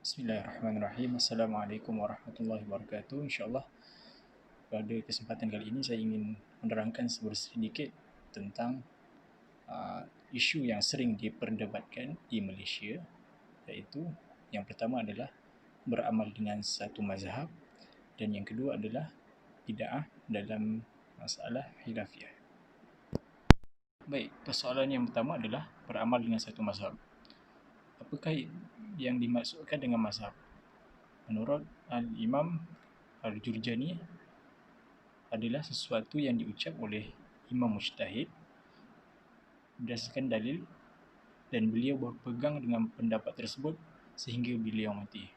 Bismillahirrahmanirrahim. Assalamualaikum warahmatullahi wabarakatuh. InsyaAllah pada kesempatan kali ini saya ingin menerangkan sedikit tentang isu yang sering diperdebatkan di Malaysia, iaitu yang pertama adalah beramal dengan satu mazhab dan yang kedua adalah bid'ah dalam masalah khilafiyah. Baik, persoalan yang pertama adalah beramal dengan satu mazhab. Apakah yang dimaksudkan dengan mazhab? Menurut Imam Al-Jurjani adalah sesuatu yang diucap oleh imam mujtahid berdasarkan dalil dan beliau berpegang dengan pendapat tersebut sehingga beliau mati.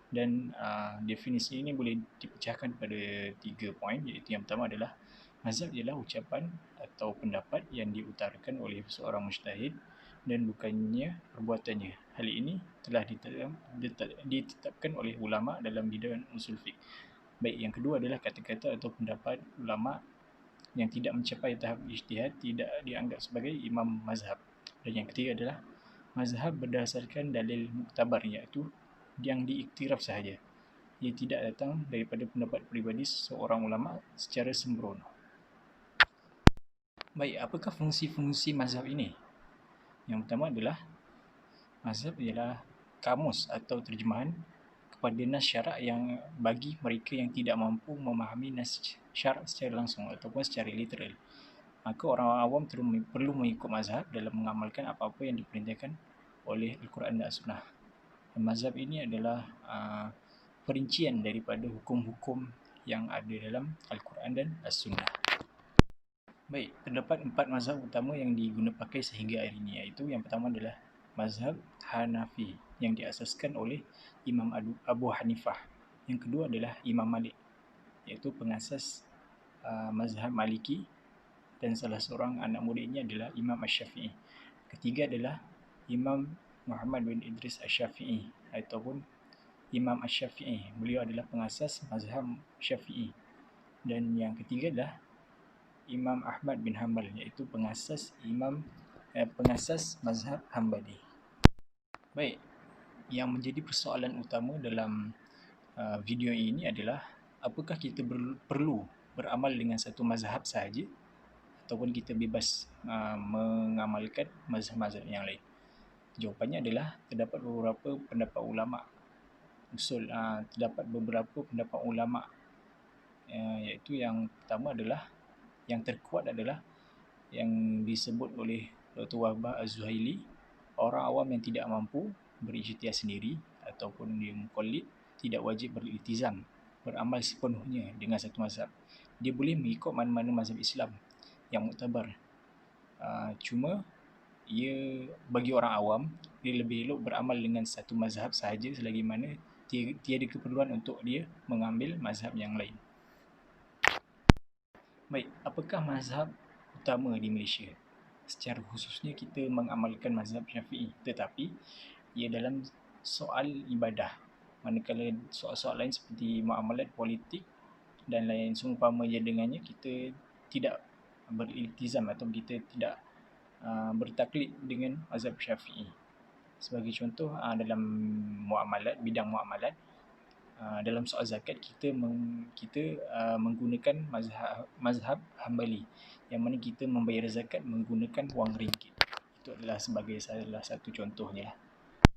Dan definisi ini boleh dipecahkan pada 3 poin, iaitu yang pertama adalah mazhab ialah ucapan atau pendapat yang diutarakan oleh seorang mujtahid dan bukannya perbuatannya. Hal ini telah ditetapkan oleh ulama dalam bidang usul fiqh. Baik, yang kedua adalah kata-kata atau pendapat ulama yang tidak mencapai tahap ijtihad tidak dianggap sebagai imam mazhab. Dan yang ketiga adalah mazhab berdasarkan dalil muktabar, iaitu yang diiktiraf sahaja. Ia tidak datang daripada pendapat peribadi seorang ulama secara sembrono. Baik, apakah fungsi-fungsi mazhab ini? Yang pertama adalah mazhab ialah kamus atau terjemahan kepada nas syarak yang bagi mereka yang tidak mampu memahami nas syarak secara langsung ataupun secara literal. Maka orang awam perlu mengikut mazhab dalam mengamalkan apa-apa yang diperintahkan oleh Al-Quran dan As-Sunnah. Mazhab ini adalah perincian daripada hukum-hukum yang ada dalam Al-Quran dan As-Sunnah. Baik, terdapat 4 mazhab utama yang diguna pakai sehingga hari ini, iaitu yang pertama adalah mazhab Hanafi yang diasaskan oleh Imam Abu Hanifah. Yang kedua adalah Imam Malik, iaitu pengasas mazhab Maliki dan salah seorang anak muridnya adalah Imam Asy-Syafi'i. Ketiga adalah Imam Muhammad bin Idris Asy-Syafi'i ataupun Imam Asy-Syafi'i. Beliau adalah pengasas mazhab Syafi'i. Dan yang ketiga adalah Imam Ahmad bin Hanbal, iaitu pengasas mazhab Hanbali. Baik, yang menjadi persoalan utama dalam video ini adalah apakah kita perlu beramal dengan satu mazhab sahaja ataupun kita bebas mengamalkan mazhab-mazhab yang lain. Jawapannya adalah terdapat beberapa pendapat ulama iaitu yang pertama adalah yang terkuat adalah yang disebut oleh Dr. Wahbah Az-Zuhaili, orang awam yang tidak mampu berijtihad sendiri ataupun dia muqallid tidak wajib beriltizam beramal sepenuhnya dengan satu mazhab. Dia boleh mengikut mana-mana mazhab Islam yang muktabar. Cuma bagi orang awam, dia lebih elok beramal dengan satu mazhab sahaja selagi mana tiada keperluan untuk dia mengambil mazhab yang lain. Baik, apakah mazhab utama di Malaysia? Secara khususnya kita mengamalkan mazhab Syafi'i, tetapi ia dalam soal ibadah. Manakala soal-soal lain seperti muamalat politik dan lain seumpamanya dengannya, kita tidak beriltizam atau kita tidak bertaklid dengan mazhab Syafi'i. Sebagai contoh, dalam bidang muamalat, dalam soal zakat kita menggunakan mazhab Hanbali, yang mana kita membayar zakat menggunakan wang ringgit. Itu adalah sebagai salah satu contohnya.